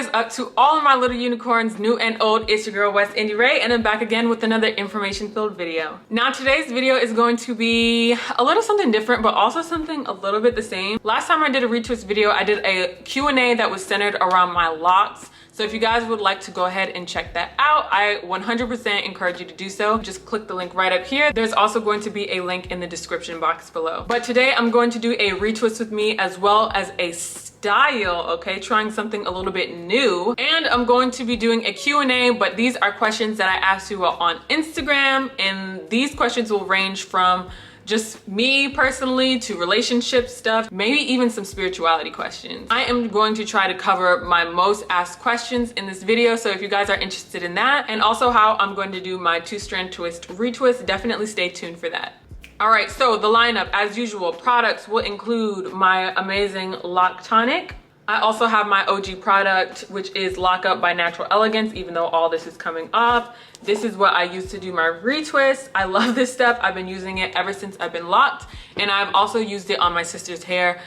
is up to all of my little unicorns, new and old? It's your girl WestIndieRay, and I'm back again with another information-filled video. Now today's video is going to be a little something different, but also something a little bit the same. Last time I did a retwist video, I did a Q&A that was centered around my locks. So if you guys would like to go ahead and check that out, I 100% encourage you to do so. Just click the link right up here. There's also going to be a link in the description box below. But today I'm going to do a retwist with me as well as a style, okay? Trying something a little bit new. And I'm going to be doing a Q&A, but these are questions that I asked you on Instagram, and these questions will range from just me personally to relationship stuff, maybe even some spirituality questions. I am going to try to cover my most asked questions in this video, so if you guys are interested in that, and also how I'm going to do my 2-strand twist retwist, definitely stay tuned for that. All right, so the lineup, as usual, products will include my amazing Loc Tonic. I also have my OG product, which is Lock Up by Natural Elegance, even though all this is coming off. This is what I use to do my retwist. I love this stuff. I've been using it ever since I've been locked, and I've also used it on my sister's hair.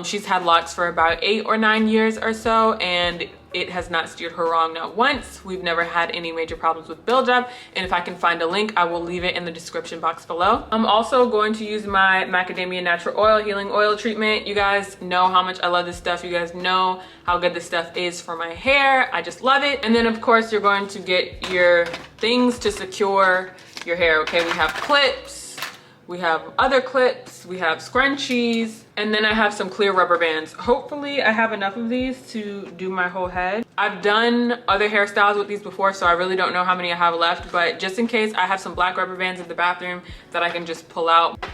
She's had locks for about 8 or 9 years or so, and it has not steered her wrong, not once. We've never had any major problems with buildup, and if I can find a link, I will leave it in the description box below. I'm also going to use my macadamia natural oil healing oil treatment. You guys know how much I love this stuff. You guys know how good this stuff is for my hair. I just love it. And then of course you're going to get your things to secure your hair, okay? We have clips, we have other clips, we have scrunchies, and then I have some clear rubber bands. Hopefully I have enough of these to do my whole head. I've done other hairstyles with these before, so I really don't know how many I have left, but just in case, I have some black rubber bands in the bathroom that I can just pull out.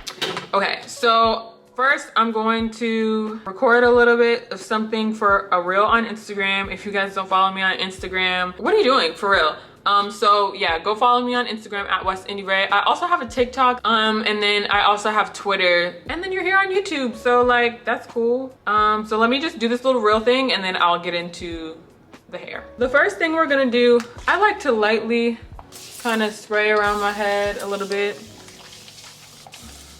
Okay, so first I'm going to record a little bit of something for a reel on Instagram. If you guys don't follow me on Instagram, what are you doing for real? So yeah, go follow me on Instagram at WestIndieRay. I also have a TikTok, and then I also have Twitter, and then you're here on YouTube, so like that's cool. So let me just do this little reel thing, and then I'll get into the hair. The first thing we're gonna do, I like to lightly kind of spray around my head a little bit,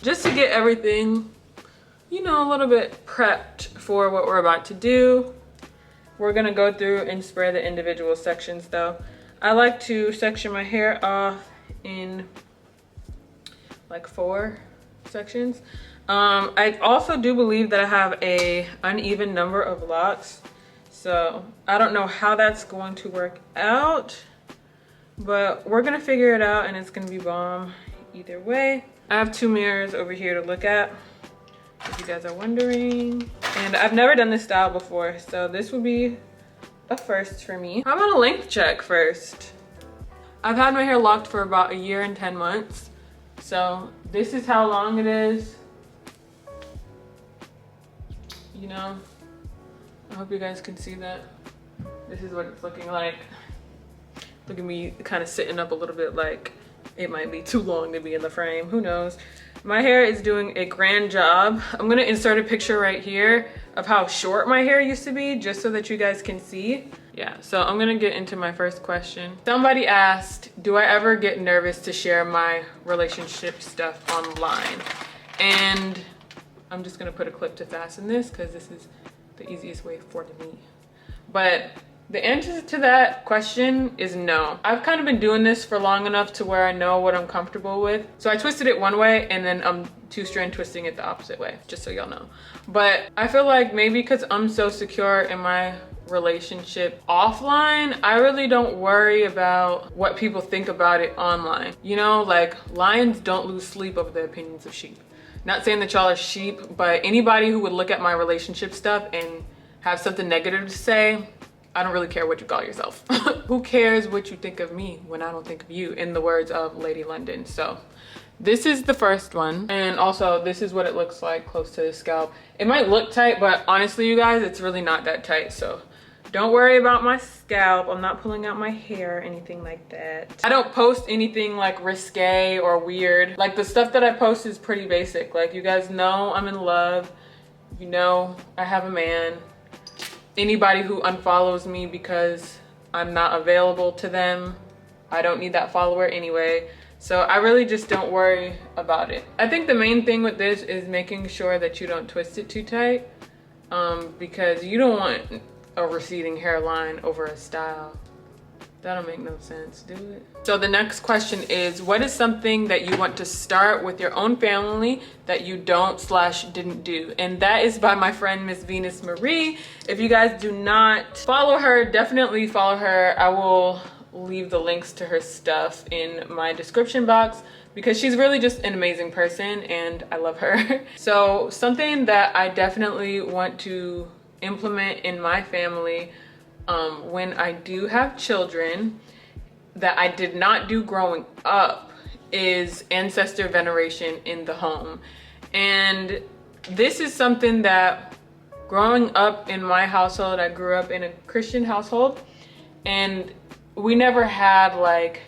just to get everything, you know, a little bit prepped for what we're about to do. We're gonna go through and spray the individual sections though. I like to section my hair off in like 4 sections. I also do believe that I have a uneven number of locks, so I don't know how that's going to work out, but we're gonna figure it out, and it's gonna be bomb either way. I have 2 mirrors over here to look at, if you guys are wondering, and I've never done this style before, so this will be a first for me. How about a length check first? I've had my hair locked for about 1 year and 10 months. So this is how long it is. You know, I hope you guys can see that. This is what it's looking like. Look at me kind of sitting up a little bit, like it might be too long to be in the frame, who knows. My hair is doing a grand job. I'm gonna insert a picture right here of how short my hair used to be, just so that you guys can see. Yeah, so I'm gonna get into my first question. Somebody asked, do I ever get nervous to share my relationship stuff online? And I'm just gonna put a clip to fasten this, because this is the easiest way for me. But the answer to that question is no. I've kind of been doing this for long enough to where I know what I'm comfortable with. So I twisted it one way, and then I'm 2-strand twisting it the opposite way, just so y'all know. But I feel like maybe because I'm so secure in my relationship offline, I really don't worry about what people think about it online. You know, like lions don't lose sleep over the opinions of sheep. Not saying that y'all are sheep, but anybody who would look at my relationship stuff and have something negative to say, I don't really care what you call yourself. Who cares what you think of me when I don't think of you, in the words of Lady London. So this is the first one, and also this is what it looks like close to the scalp. It might look tight, but honestly you guys, it's really not that tight, so don't worry about my scalp. I'm not pulling out my hair or anything like that. I don't post anything like risque or weird. Like the stuff that I post is pretty basic. Like you guys know I'm in love, you know I have a man. Anybody who unfollows me because I'm not available to them, I don't need that follower anyway. So I really just don't worry about it. I think the main thing with this is making sure that you don't twist it too tight, because you don't want a receding hairline over a style. That don't make no sense, do it? So the next question is, what is something that you want to start with your own family that you don't/didn't do? And that is by my friend, Miss Venus Marie. If you guys do not follow her, definitely follow her. I will leave the links to her stuff in my description box because she's really just an amazing person and I love her. So something that I definitely want to implement in my family when I do have children that I did not do growing up is ancestor veneration in the home. And this is something that growing up in my household, I grew up in a Christian household, and we never had like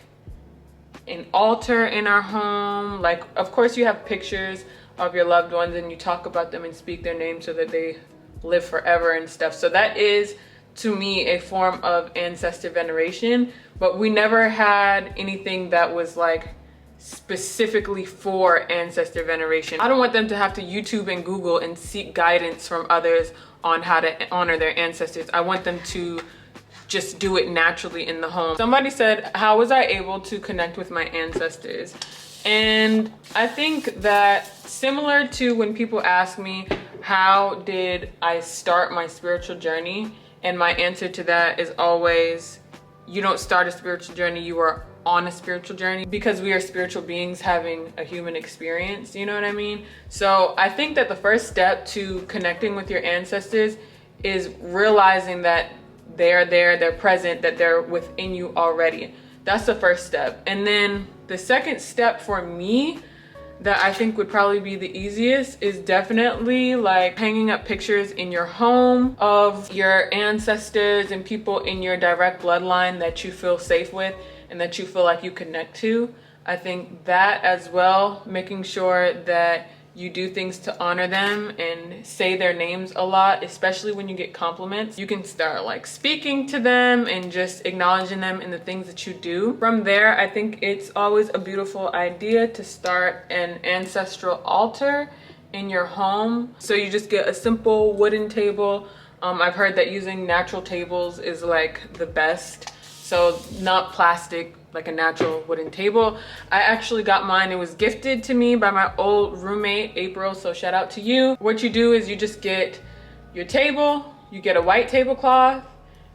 an altar in our home. Like, of course you have pictures of your loved ones and you talk about them and speak their name so that they live forever and stuff. So that is, to me, a form of ancestor veneration, but we never had anything that was like specifically for ancestor veneration. I don't want them to have to YouTube and Google and seek guidance from others on how to honor their ancestors. I want them to just do it naturally in the home. Somebody said, how was I able to connect with my ancestors? And I think that similar to when people ask me, how did I start my spiritual journey? And my answer to that is always, you don't start a spiritual journey, you are on a spiritual journey, because we are spiritual beings having a human experience, you know what I mean? So I think that the first step to connecting with your ancestors is realizing that they're there, they're present, that they're within you already. That's the first step. And then the second step for me that I think would probably be the easiest is definitely like hanging up pictures in your home of your ancestors and people in your direct bloodline that you feel safe with and that you feel like you connect to. I think that as well, making sure that you do things to honor them and say their names a lot, especially when you get compliments. You can start like speaking to them and just acknowledging them in the things that you do. From there, I think it's always a beautiful idea to start an ancestral altar in your home. So you just get a simple wooden table. I've heard that using natural tables is like the best. So not plastic, like a natural wooden table. I actually got mine. It was gifted to me by my old roommate, April, so shout out to you. What you do is you just get your table, you get a white tablecloth,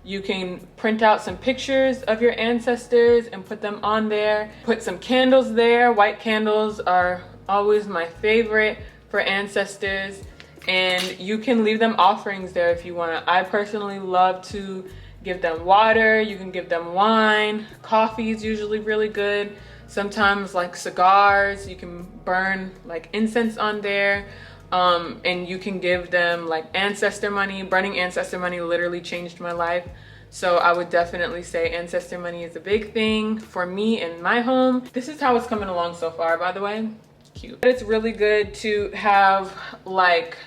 you can print out some pictures of your ancestors and put them on there. Put some candles there. White candles are always my favorite for ancestors. And you can leave them offerings there if you want. I personally love to give them water, you can give them wine, coffee is usually really good. Sometimes like cigars, you can burn like incense on there. And you can give them like ancestor money. Burning ancestor money literally changed my life. So I would definitely say ancestor money is a big thing for me in my home. This is how it's coming along so far, by the way. Cute. It's really good to have like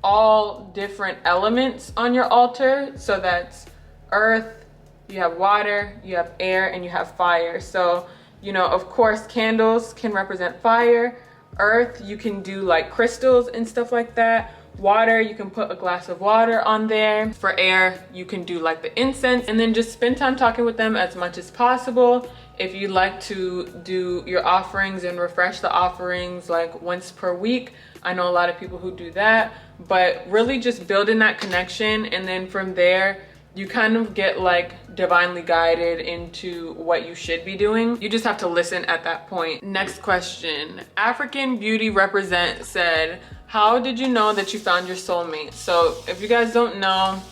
all different elements on your altar. So that's earth, you have water, you have air, and you have fire. So, you know, of course, candles can represent fire. Earth, you can do like crystals and stuff like that. Water, you can put a glass of water on there. For air, you can do like the incense, and then just spend time talking with them as much as possible. If you'd like to do your offerings and refresh the offerings like once per week, I know a lot of people who do that, but really just building that connection, and then from there, you kind of get like divinely guided into what you should be doing. You just have to listen at that point. Next question. African Beauty Represent said, how did you know that you found your soulmate? So if you guys don't know,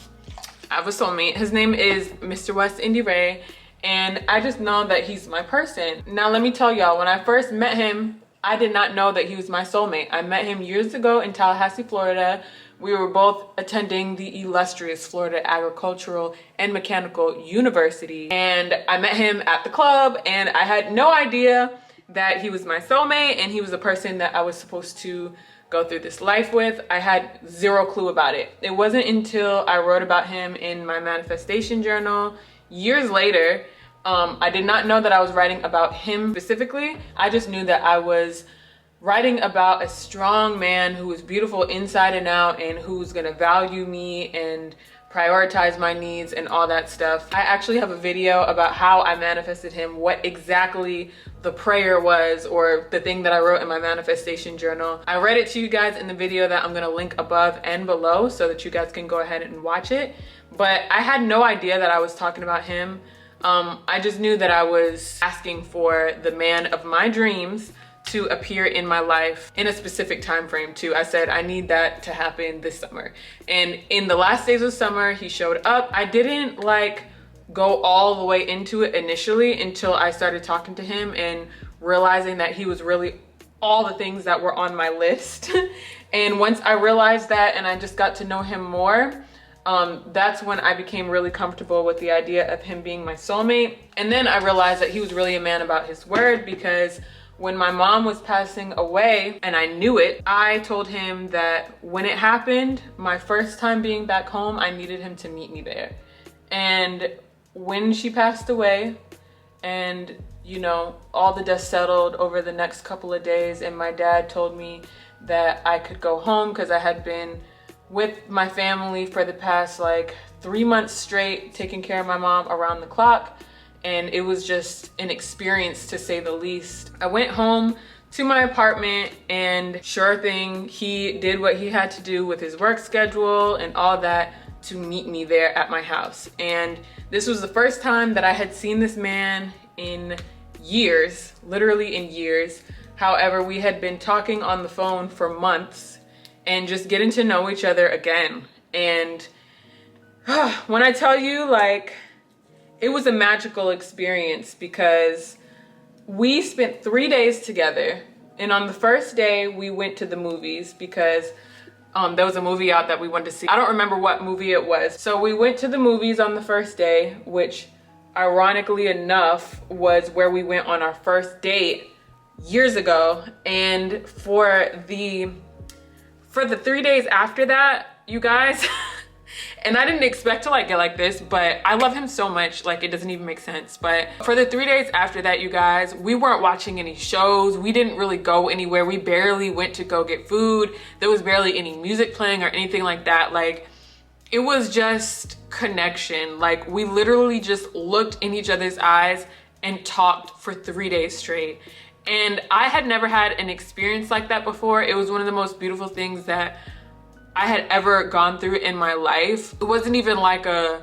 I have a soulmate. His name is Mr. WestIndieRay, and I just know that he's my person. Now let me tell y'all, when I first met him, I did not know that he was my soulmate. I met him years ago in Tallahassee, Florida. We were both attending the illustrious Florida Agricultural and Mechanical University. And I met him at the club, and I had no idea that he was my soulmate and he was the person that I was supposed to go through this life with. I had zero clue about it. It wasn't until I wrote about him in my manifestation journal years later. I did not know that I was writing about him specifically. I just knew that I was writing about a strong man who was beautiful inside and out and who's gonna value me and prioritize my needs and all that stuff. I actually have a video about how I manifested him, what exactly the prayer was, or the thing that I wrote in my manifestation journal. I read it to you guys in the video that I'm gonna link above and below so that you guys can go ahead and watch it. But I had no idea that I was talking about him. I just knew that I was asking for the man of my dreams to appear in my life in a specific time frame too. I said I need that to happen this summer, and in the last days of summer he showed up. I didn't like go all the way into it initially until I started talking to him and realizing that he was really all the things that were on my list. And once I realized that and I just got to know him more, that's when I became really comfortable with the idea of him being my soulmate. And then I realized that he was really a man about his word, because when my mom was passing away and I knew it, I told him that when it happened, my first time being back home, I needed him to meet me there. And when she passed away and, you know, all the dust settled over the next couple of days, and my dad told me that I could go home because I had been with my family for the past like 3 months straight, taking care of my mom around the clock. And it was just an experience, to say the least. I went home to my apartment, and sure thing, he did what he had to do with his work schedule and all that to meet me there at my house. And this was the first time that I had seen this man in years, literally in years. However, we had been talking on the phone for months and just getting to know each other again. And when I tell you, like, it was a magical experience, because we spent 3 days together. And on the first day we went to the movies because there was a movie out that we wanted to see. I don't remember what movie it was. So we went to the movies on the first day, which ironically enough was where we went on our first date years ago. And for the 3 days after that, you guys, and I didn't expect to like get like this, but I love him so much, like it doesn't even make sense. But for the 3 days after that, you guys, we weren't watching any shows. We didn't really go anywhere. We barely went to go get food. There was barely any music playing or anything like that. Like, it was just connection. Like, we literally just looked in each other's eyes and talked for 3 days straight. And I had never had an experience like that before. It was one of the most beautiful things that I had ever gone through in my life. It wasn't even like a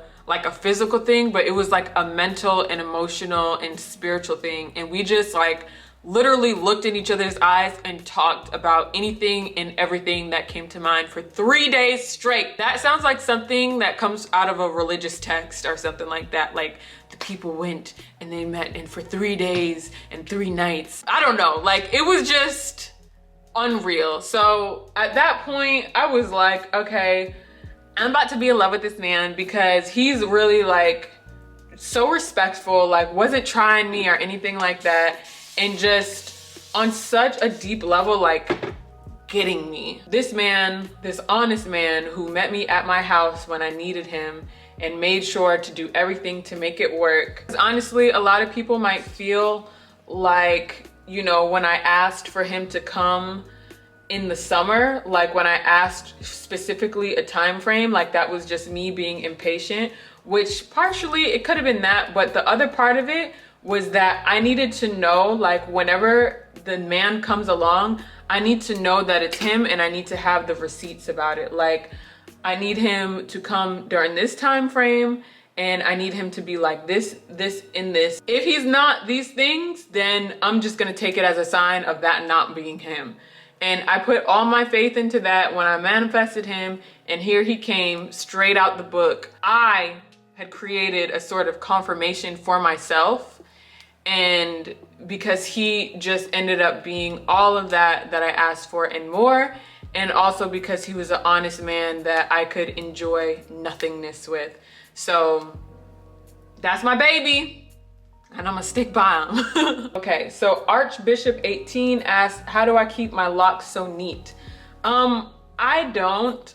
physical thing, but it was like a mental and emotional and spiritual thing. And we just like literally looked in each other's eyes and talked about anything and everything that came to mind for 3 days straight. That sounds like something that comes out of a religious text or something like that. Like, the people went and they met, and for 3 days and 3 nights. I don't know, like, it was just unreal. So at that point I was like, okay, I'm about to be in love with this man, because he's really like so respectful, like wasn't trying me or anything like that, and just on such a deep level, like getting me. This man, this honest man who met me at my house when I needed him and made sure to do everything to make it work. 'Cause honestly, a lot of people might feel like, you know, when I asked for him to come in the summer, like when I asked specifically a time frame, like that was just me being impatient, which partially it could have been that, but the other part of it was that I needed to know, like, whenever the man comes along, I need to know that it's him, and I need to have the receipts about it. Like, I need him to come during this time frame, and I need him to be like this, this, and this. If he's not these things, then I'm just gonna take it as a sign of that not being him. And I put all my faith into that when I manifested him, and here he came straight out the book. I had created a sort of confirmation for myself, and because he just ended up being all of that I asked for and more, and also because he was an honest man that I could enjoy nothingness with. So that's my baby, and I'm gonna stick by him. Okay, so Archbishop 18 asked, how do I keep my locks so neat? I don't.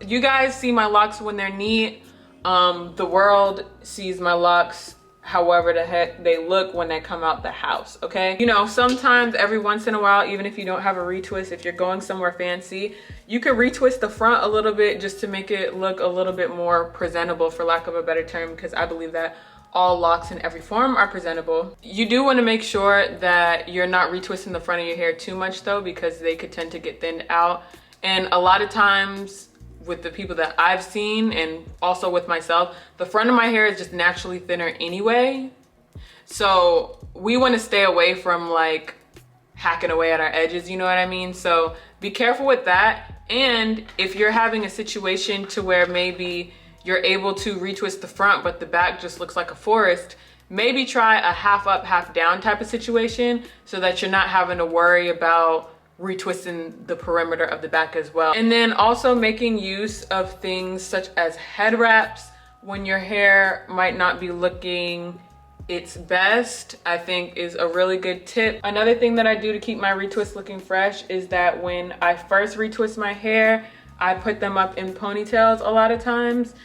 You guys see my locks when they're neat. The world sees my locks however the heck they look when they come out the house, okay? You know, sometimes every once in a while, even if you don't have a retwist, if you're going somewhere fancy, you could retwist the front a little bit just to make it look a little bit more presentable, for lack of a better term, because I believe that all locks in every form are presentable. You do want to make sure that you're not retwisting the front of your hair too much though, because they could tend to get thinned out. And a lot of times with the people that I've seen, and also with myself, the front of my hair is just naturally thinner anyway. So we want to stay away from like hacking away at our edges, you know what I mean? So be careful with that. And if you're having a situation to where maybe you're able to retwist the front, but the back just looks like a forest, maybe try a half up, half down type of situation so that you're not having to worry about retwisting the perimeter of the back as well. And then also making use of things such as head wraps when your hair might not be looking its best, I think is a really good tip. Another thing that I do to keep my retwists looking fresh is that when I first retwist my hair, I put them up in ponytails a lot of times,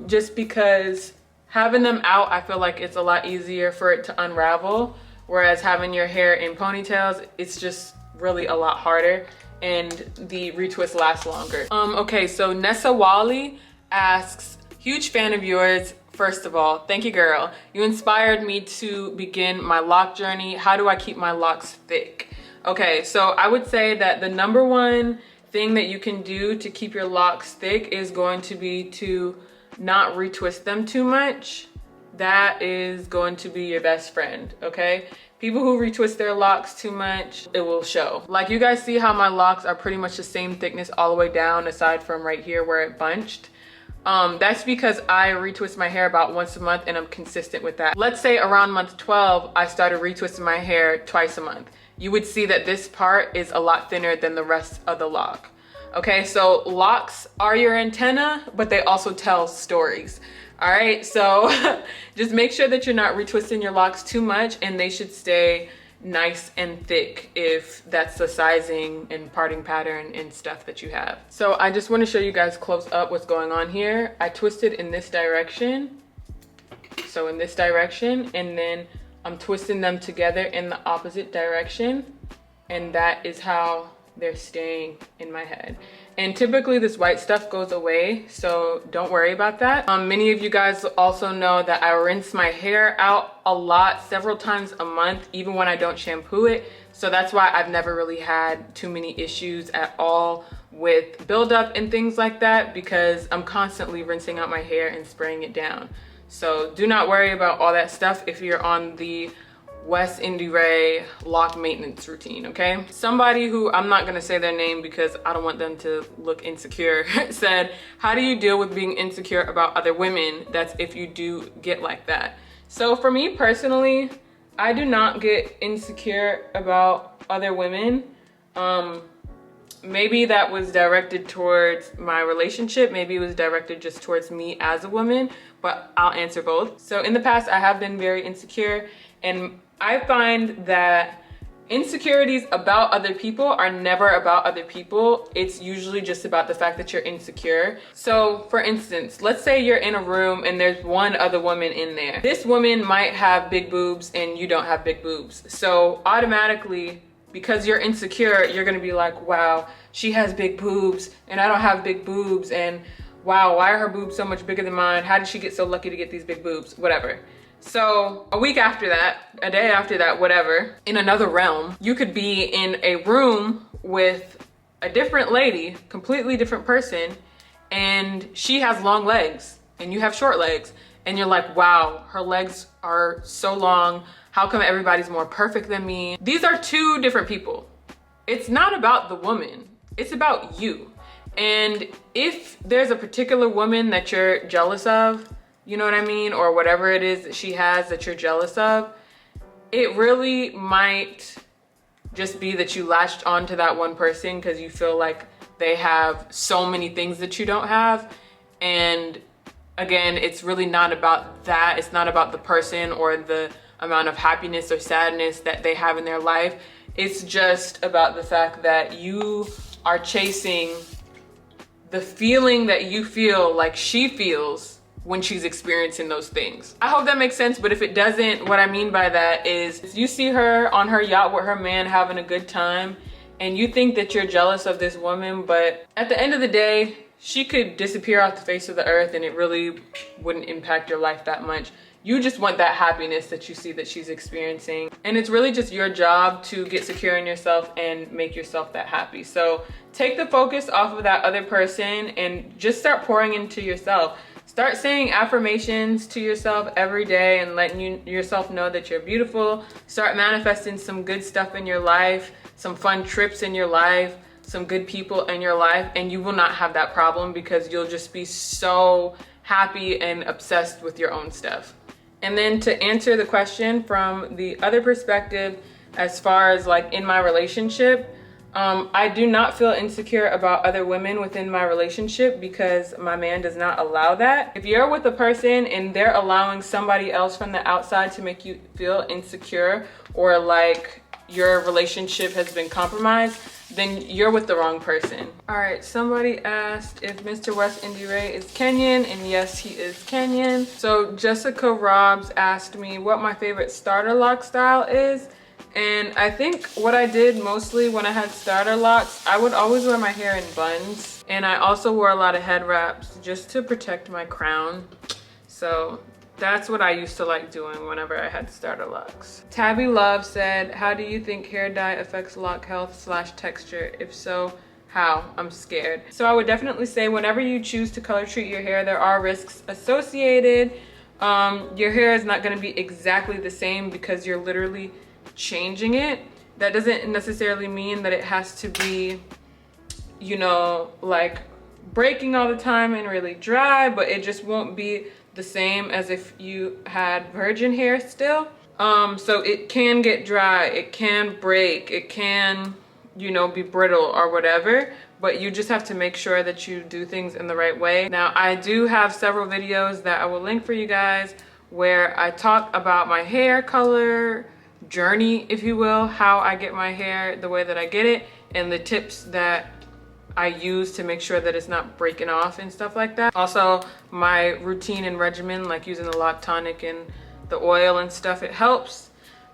just because having them out, I feel like it's a lot easier for it to unravel, whereas having your hair in ponytails, it's just really a lot harder and the retwist lasts longer. Okay, so Nessa Wally asks, huge fan of yours. First of all, thank you, girl. You inspired me to begin my lock journey. How do I keep my locks thick? Okay, so I would say that the number one thing that you can do to keep your locks thick is going to be to not retwist them too much. That is going to be your best friend, okay? People who retwist their locks too much, it will show. Like you guys see how my locks are pretty much the same thickness all the way down, aside from right here where it bunched. That's because I retwist my hair about once a month and I'm consistent with that. Let's say around month 12, I started retwisting my hair twice a month. You would see that this part is a lot thinner than the rest of the lock. Okay, so locks are your antenna, but they also tell stories. All right, so just make sure that you're not retwisting your locks too much, and they should stay nice and thick if that's the sizing and parting pattern and stuff that you have. So I just want to show you guys close up what's going on here. I twisted in this direction, so in this direction, and then I'm twisting them together in the opposite direction, and that is how they're staying in my head. And typically this white stuff goes away, so don't worry about that. Many of you guys also know that I rinse my hair out a lot, several times a month, even when I don't shampoo it. So that's why I've never really had too many issues at all with buildup and things like that, because I'm constantly rinsing out my hair and spraying it down. So do not worry about all that stuff if you're on the WestIndieRay lock maintenance routine, okay? Somebody who, I'm not gonna say their name because I don't want them to look insecure, said, how do you deal with being insecure about other women? That's if you do get like that. So for me personally, I do not get insecure about other women. Maybe that was directed towards my relationship. Maybe it was directed just towards me as a woman, but I'll answer both. So in the past, I have been very insecure, and I find that insecurities about other people are never about other people. It's usually just about the fact that you're insecure. So for instance, let's say you're in a room and there's one other woman in there. This woman might have big boobs and you don't have big boobs. So automatically, because you're insecure, you're gonna be like, wow, she has big boobs and I don't have big boobs, and wow, why are her boobs so much bigger than mine? How did she get so lucky to get these big boobs? Whatever. So a week after that, a day after that, whatever, in another realm, you could be in a room with a different lady, completely different person, and she has long legs and you have short legs, and you're like, wow, her legs are so long. How come everybody's more perfect than me? These are two different people. It's not about the woman, it's about you. And if there's a particular woman that you're jealous of, you know what I mean? Or whatever it is that she has that you're jealous of, it really might just be that you latched onto that one person because you feel like they have so many things that you don't have. And again, it's really not about that. It's not about the person or the amount of happiness or sadness that they have in their life. It's just about the fact that you are chasing the feeling that you feel like she feels when she's experiencing those things. I hope that makes sense, but if it doesn't, what I mean by that is you see her on her yacht with her man having a good time and you think that you're jealous of this woman, but at the end of the day, she could disappear off the face of the earth and it really wouldn't impact your life that much. You just want that happiness that you see that she's experiencing. And it's really just your job to get secure in yourself and make yourself that happy. So take the focus off of that other person and just start pouring into yourself. Start saying affirmations to yourself every day and letting yourself know that you're beautiful. Start manifesting some good stuff in your life, some fun trips in your life, some good people in your life, and you will not have that problem because you'll just be so happy and obsessed with your own stuff. And then to answer the question from the other perspective, as far as like in my relationship, I do not feel insecure about other women within my relationship because my man does not allow that. If you're with a person and they're allowing somebody else from the outside to make you feel insecure or like your relationship has been compromised, then you're with the wrong person. All right, somebody asked if Mr. WestIndieRay is Kenyan, and yes, he is Kenyan. So Jessica Robs asked me what my favorite starter lock style is. And I think what I did mostly when I had starter locks, I would always wear my hair in buns. And I also wore a lot of head wraps just to protect my crown. So that's what I used to like doing whenever I had starter locks. Tabby Love said, how do you think hair dye affects lock health / texture? If so, how? I'm scared. So I would definitely say whenever you choose to color treat your hair, there are risks associated. Your hair is not gonna be exactly the same because you're literally changing it. That doesn't necessarily mean that it has to be, you know, like breaking all the time and really dry, but it just won't be the same as if you had virgin hair still. So it can get dry, it can break, it can, you know, be brittle or whatever, but you just have to make sure that you do things in the right way. Now, I do have several videos that I will link for you guys where I talk about my hair color journey, if you will, how I get my hair the way that I get it, and the tips that I use to make sure that it's not breaking off and stuff like that. Also, my routine and regimen, like using the Loc tonic and the oil and stuff, it helps.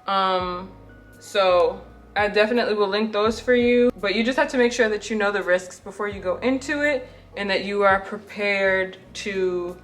So I definitely will link those for you, but you just have to make sure that you know the risks before you go into it and that you are prepared to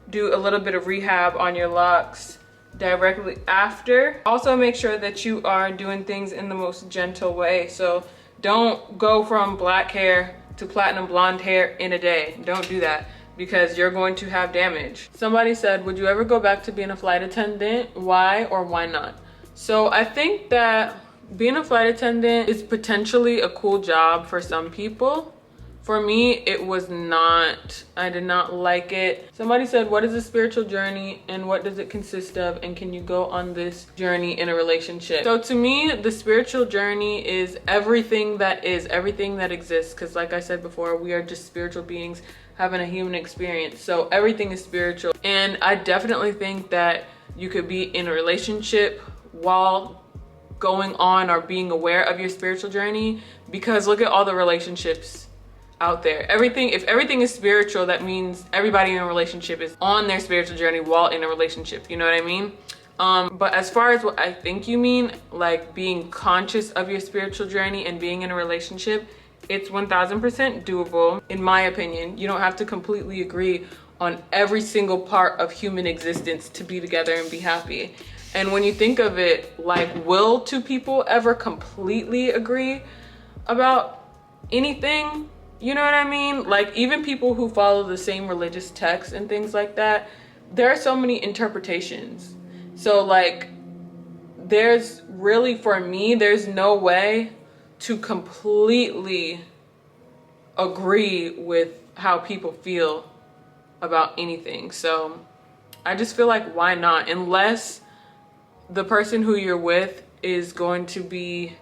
do a little bit of rehab on your locks directly after. Also make sure that you are doing things in the most gentle way. So don't go from black hair to platinum blonde hair in a day. Don't do that because you're going to have damage. Somebody said, would you ever go back to being a flight attendant? Why or why not? So I think that being a flight attendant is potentially a cool job for some people. For me, it was not. I did not like it. Somebody said, what is a spiritual journey and what does it consist of? And can you go on this journey in a relationship? So to me, the spiritual journey is everything that exists. Because like I said before, we are just spiritual beings having a human experience. So everything is spiritual. And I definitely think that you could be in a relationship while going on or being aware of your spiritual journey, because look at all the relationships out there. If everything is spiritual, that means everybody in a relationship is on their spiritual journey while in a relationship. You know what I mean? But as far as what I think you mean, like being conscious of your spiritual journey and being in a relationship, it's 1000% doable, in my opinion. You don't have to completely agree on every single part of human existence to be together and be happy. And when you think of it, like, will two people ever completely agree about anything? You know what I mean? Like, even people who follow the same religious texts and things like that, there are so many interpretations. So like, there's really, for me, there's no way to completely agree with how people feel about anything. So I just feel like, why not? Unless the person who you're with is going to be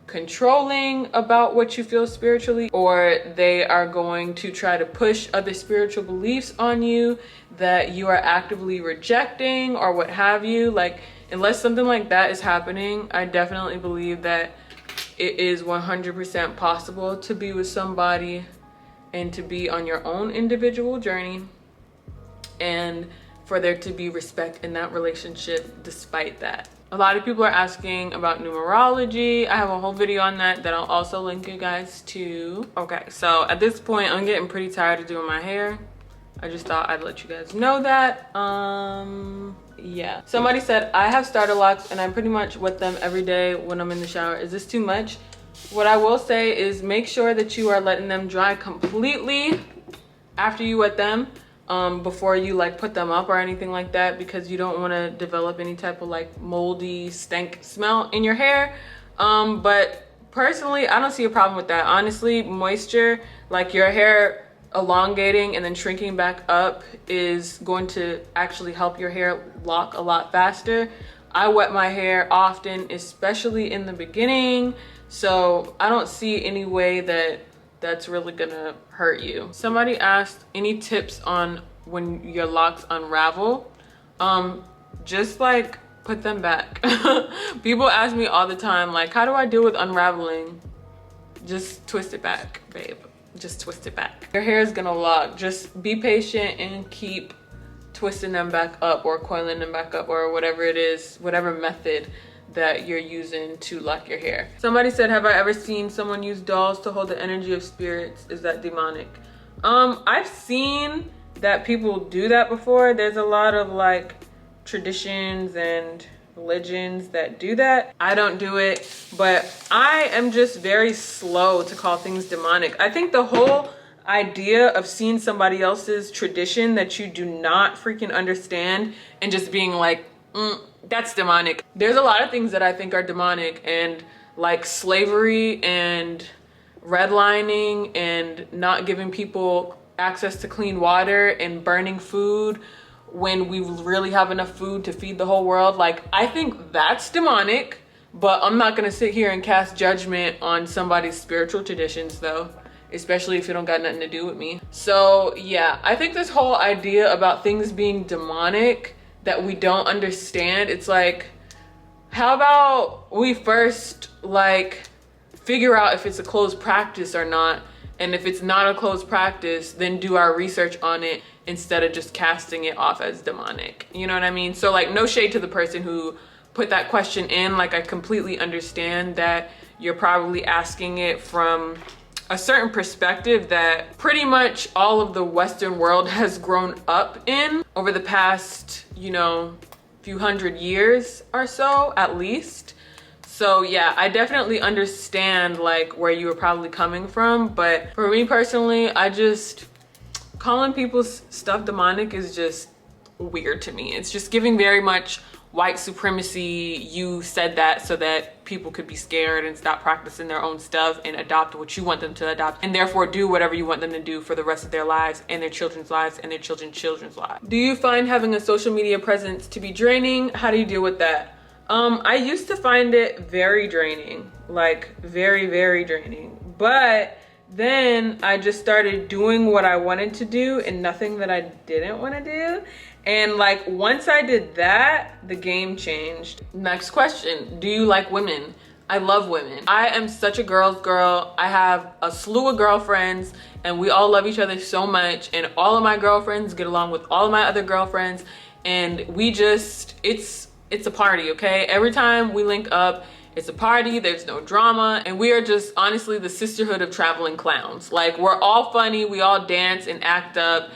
controlling about what you feel spiritually, or they are going to try to push other spiritual beliefs on you that you are actively rejecting or what have you. Like, unless something like that is happening, I definitely believe that it is 100% possible to be with somebody and to be on your own individual journey. and for there to be respect in that relationship despite that. A lot of people are asking about numerology. I have a whole video on that I'll also link you guys to. Okay, so at this point, I'm getting pretty tired of doing my hair. I just thought I'd let you guys know that. Yeah. Somebody said, I have starter locks and I pretty much wet them every day when I'm in the shower. Is this too much? What I will say is make sure that you are letting them dry completely after you wet them. Before you like put them up or anything like that, because you don't want to develop any type of like moldy stank smell in your hair. But personally, I don't see a problem with that. Honestly, moisture, like your hair elongating and then shrinking back up, is going to actually help your hair lock a lot faster. I wet my hair often, especially in the beginning, so I don't see any way that that's really gonna hurt you. Somebody asked any tips on when your locks unravel. Just like put them back. People ask me all the time, like, how do I deal with unraveling? Just twist it back, babe. Just twist it back. Your hair is gonna lock. Just be patient and keep twisting them back up or coiling them back up or whatever it is, whatever method that you're using to lock your hair. Somebody said, have I ever seen someone use dolls to hold the energy of spirits? Is that demonic? I've seen that people do that before. There's a lot of like traditions and religions that do that. I don't do it, but I am just very slow to call things demonic. I think the whole idea of seeing somebody else's tradition that you do not freaking understand and just being like, that's demonic. There's a lot of things that I think are demonic, and like slavery and redlining and not giving people access to clean water and burning food when we really have enough food to feed the whole world. Like, I think that's demonic, but I'm not gonna sit here and cast judgment on somebody's spiritual traditions though, especially if it don't got nothing to do with me. So yeah, I think this whole idea about things being demonic that we don't understand, it's like, how about we first like figure out if it's a closed practice or not, and if it's not a closed practice, then do our research on it instead of just casting it off as demonic. You know what I mean? So like, no shade to the person who put that question in. Like, I completely understand that you're probably asking it from a certain perspective that pretty much all of the Western world has grown up in over the past, you know, few hundred years or so at least. So yeah, I definitely understand like where you were probably coming from, but for me personally, I just, calling people's stuff demonic is just weird to me. It's just giving very much white supremacy. You said that so that people could be scared and stop practicing their own stuff and adopt what you want them to adopt, and therefore do whatever you want them to do for the rest of their lives and their children's lives and their children's lives. Do you find having a social media presence to be draining? How do you deal with that? I used to find it very draining, like very, very draining. But then I just started doing what I wanted to do and nothing that I didn't want to do. And like, once I did that, the game changed. Next question, do you like women? I love women. I am such a girl's girl. I have a slew of girlfriends and we all love each other so much. And all of my girlfriends get along with all of my other girlfriends. And we just, it's a party, okay? Every time we link up, it's a party, there's no drama, and we are just honestly the sisterhood of traveling clowns. Like, we're all funny, we all dance and act up,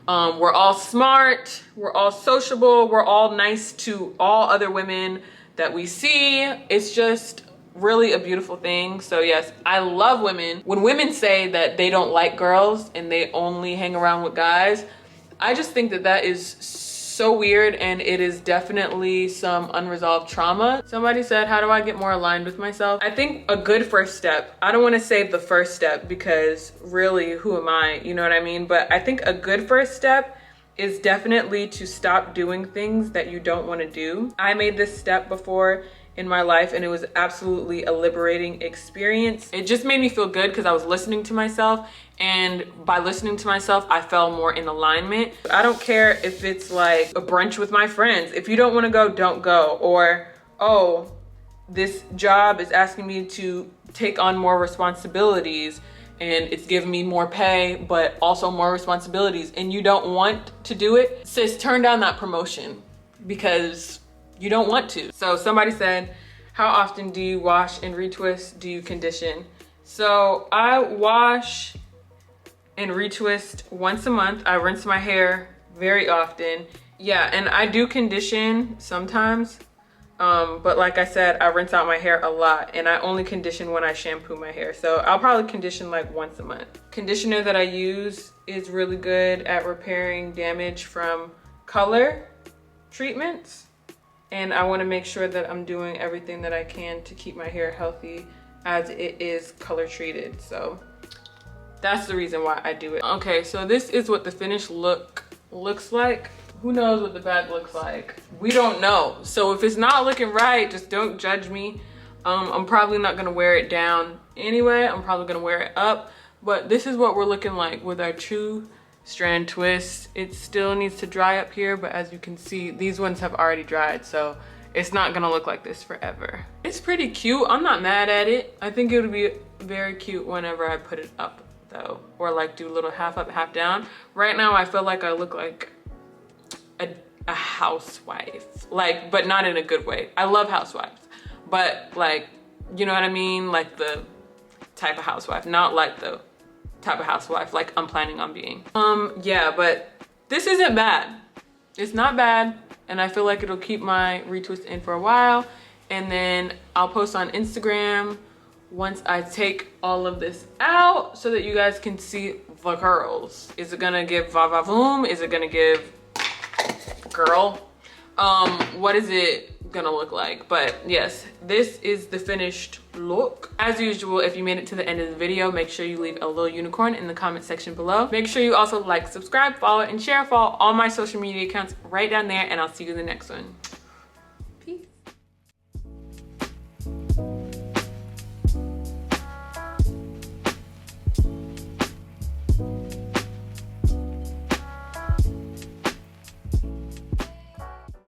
we're all smart, we're all sociable, we're all nice to all other women that we see. It's just really a beautiful thing. So yes, I love women. When women say that they don't like girls and they only hang around with guys, I just think that that is so weird, and it is definitely some unresolved trauma. Somebody said, how do I get more aligned with myself? I think a good first step, I don't want to say the first step because really, who am I? You know what I mean? But I think a good first step is definitely to stop doing things that you don't want to do. I made this step before in my life and it was absolutely a liberating experience. It just made me feel good because I was listening to myself, and by listening to myself, I felt more in alignment. I don't care if it's like a brunch with my friends. If you don't want to go, don't go. Or, oh, this job is asking me to take on more responsibilities and it's giving me more pay, but also more responsibilities, and you don't want to do it, sis, turn down that promotion because you don't want to. So somebody said, how often do you wash and retwist? Do you condition? So I wash and retwist once a month. I rinse my hair very often. Yeah, and I do condition sometimes. But like I said, I rinse out my hair a lot, and I only condition when I shampoo my hair. So I'll probably condition like once a month. Conditioner that I use is really good at repairing damage from color treatments. And I want to make sure that I'm doing everything that I can to keep my hair healthy as it is color treated. So that's the reason why I do it. Okay, so this is what the finished look looks like. Who knows what the bag looks like? We don't know. So if it's not looking right, just don't judge me. I'm probably not gonna wear it down anyway. I'm probably gonna wear it up. But this is what we're looking like with our 2-strand twist. It still needs to dry up here, but as you can see, these ones have already dried, so it's not gonna look like this forever. It's pretty cute. I'm not mad at it. I think it would be very cute whenever I put it up though, or like do a little half up, half down. Right now, I feel like I look like a housewife, like, but not in a good way. I love housewives, but like, you know what I mean? Like the type of housewife, not like the type of housewife like I'm planning on being. Yeah, but this isn't bad. It's not bad, and I feel like it'll keep my retwist in for a while, and then I'll post on Instagram once I take all of this out so that you guys can see the curls. Is it gonna give va-va-voom? Is it gonna give girl? What is it gonna look like? But yes, this is the finished look. As usual, if you made it to the end of the video, make sure you leave a little unicorn in the comment section below. Make sure you also like, subscribe, follow, and share. Follow all my social media accounts right down there, and I'll see you in the next one.